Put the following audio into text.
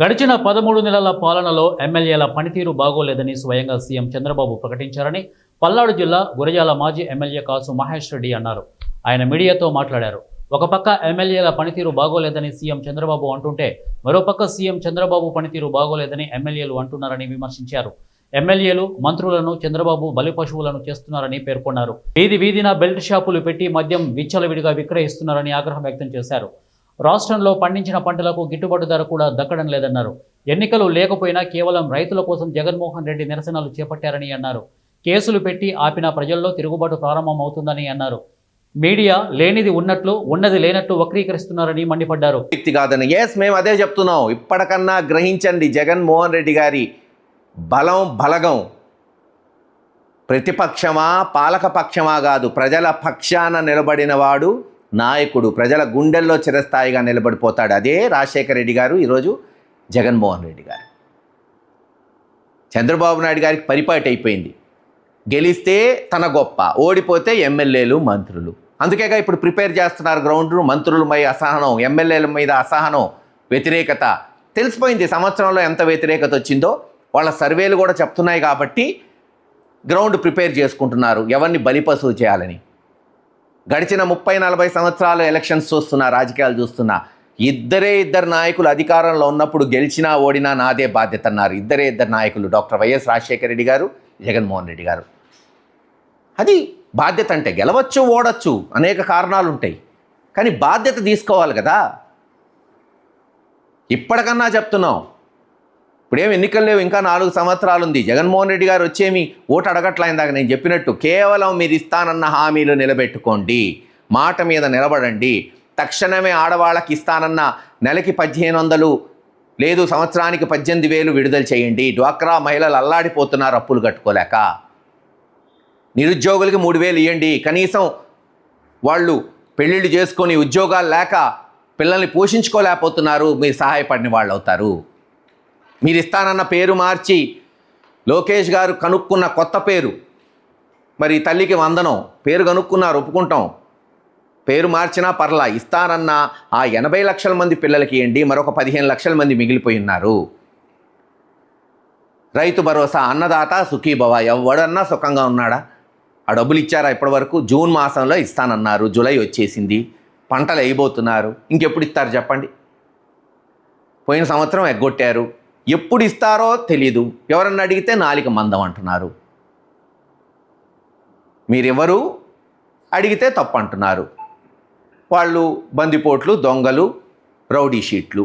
గడిచిన 13 నెలల పాలనలో ఎమ్మెల్యేల పనితీరు బాగోలేదని స్వయంగా సీఎం చంద్రబాబు ప్రకటించారని పల్నాడు జిల్లా గురజాల మాజీ ఎమ్మెల్యే కాసు మహేష్ రెడ్డి అన్నారు. ఆయన మీడియాతో మాట్లాడారు. ఒక పక్క ఎమ్మెల్యేల పనితీరు బాగోలేదని సీఎం చంద్రబాబు అంటుంటే మరోపక్క సీఎం చంద్రబాబు పనితీరు బాగోలేదని ఎమ్మెల్యేలు అంటున్నారని విమర్శించారు. ఎమ్మెల్యేలు మంత్రులను చంద్రబాబు బలిపశువులను చేస్తున్నారని పేర్కొన్నారు. వీధి వీధిన బెల్ట్ షాపులు పెట్టి మద్యం విచ్చలవిడిగా విక్రయిస్తున్నారని ఆగ్రహం వ్యక్తం చేశారు. రాష్ట్రంలో పండించిన పంటలకు గిట్టుబాటు ధర కూడా దక్కడం లేదన్నారు. ఎన్నికలు లేకపోయినా కేవలం రైతుల కోసం జగన్మోహన్ రెడ్డి నిరసనలు చేపట్టారని అన్నారు. కేసులు పెట్టి ఆపిన ప్రజల్లో తిరుగుబాటు ప్రారంభమవుతుందని అన్నారు. మీడియా లేనిది ఉన్నట్లు ఉన్నది లేనట్లు వక్రీకరిస్తున్నారని మండిపడ్డారు. వ్యక్తి కాదని మేము అదే చెప్తున్నాం. ఇప్పటికన్నా గ్రహించండి. జగన్మోహన్ రెడ్డి గారి బలగం ప్రతిపక్షమా పాలకపక్షమా కాదు, ప్రజల పక్షాన నిలబడిన వాడు నాయకుడు. ప్రజల గుండెల్లో చిరస్థాయిగా నిలబడిపోతాడు. అదే రాజశేఖర రెడ్డి గారు, ఈరోజు జగన్మోహన్ రెడ్డి గారు. చంద్రబాబు నాయుడు గారికి పరిపాటి అయిపోయింది. గెలిస్తే తన గొప్ప, ఓడిపోతే ఎమ్మెల్యేలు మంత్రులు. అందుకేగా ఇప్పుడు ప్రిపేర్ చేస్తున్నారు గ్రౌండ్. మంత్రుల మీద అసహనం, ఎమ్మెల్యేల మీద అసహనం, వ్యతిరేకత తెలిసిపోయింది. సంవత్సరంలో ఎంత వ్యతిరేకత వచ్చిందో వాళ్ళ సర్వేలు కూడా చెప్తున్నాయి. కాబట్టి గ్రౌండ్ ప్రిపేర్ చేసుకుంటున్నారు ఎవరిని బలిపశువు చేయాలని. గడిచిన 30-40 సంవత్సరాలు ఎలక్షన్స్ చూస్తున్నా, రాజకీయాలు చూస్తున్నా. ఇద్దరు నాయకులు అధికారంలో ఉన్నప్పుడు గెలిచినా ఓడినా నాదే బాధ్యత అన్నారు. ఇద్దరు నాయకులు, డాక్టర్ వైఎస్ రాజశేఖర రెడ్డి గారు, జగన్మోహన్ రెడ్డి గారు. అది బాధ్యత. అంటే గెలవచ్చు ఓడచ్చు, అనేక కారణాలు ఉంటాయి, కానీ బాధ్యత తీసుకోవాలి కదా. ఇప్పటికన్నా చెప్తున్నాం. ఇప్పుడేమి ఎన్నికలు లేవు, ఇంకా 4 సంవత్సరాలు ఉంది. జగన్మోహన్ రెడ్డి గారు వచ్చేమి ఓటు అడగట్లయిందాక నేను చెప్పినట్టు కేవలం మీరు ఇస్తానన్న హామీలు నిలబెట్టుకోండి, మాట మీద నిలబడండి. తక్షణమే ఆడవాళ్ళకి ఇస్తానన్న నెలకి 1500 లేదు సంవత్సరానికి 18,000 విడుదల చేయండి. డ్వాక్రా మహిళలు అల్లాడిపోతున్నారు అప్పులు కట్టుకోలేక. నిరుద్యోగులకి 3,000 ఇవ్వండి. కనీసం వాళ్ళు పెళ్ళిళ్ళు చేసుకొని ఉద్యోగాలు లేక పిల్లల్ని పోషించుకోలేకపోతున్నారు. మీరు సహాయపడిన వాళ్ళు అవుతారు. మీరు ఇస్తానన్న పేరు మార్చి లోకేష్ గారు కనుక్కున్న కొత్త పేరు, మరి తల్లికి వందనం పేరు కనుక్కున్నారు, ఒప్పుకుంటాం. పేరు మార్చినా పర్లా. ఇస్తానన్న ఆ 80 లక్షల మంది పిల్లలకి ఇవ్వండి. మరొక 15 లక్షల మంది మిగిలిపోయి ఉన్నారు. రైతు భరోసా, అన్నదాత సుఖీభవ. ఎవడన్నా సుఖంగా ఉన్నాడా? ఆ డబ్బులు ఇచ్చారా ఇప్పటివరకు? జూన్ మాసంలో ఇస్తానన్నారు, జూలై వచ్చేసింది, పంటలు వేయబోతున్నారు. ఇంకెప్పుడు ఇస్తారు చెప్పండి? పోయిన సంవత్సరం ఎగ్గొట్టారు. ఎప్పుడు ఇస్తారో తెలీదు. ఎవరన్నా అడిగితే నాలిక మందం అంటున్నారు. మీరెవరు అడిగితే తప్పు అంటున్నారు. వాళ్ళు బందిపోట్లు, దొంగలు, రౌడీ షీట్లు.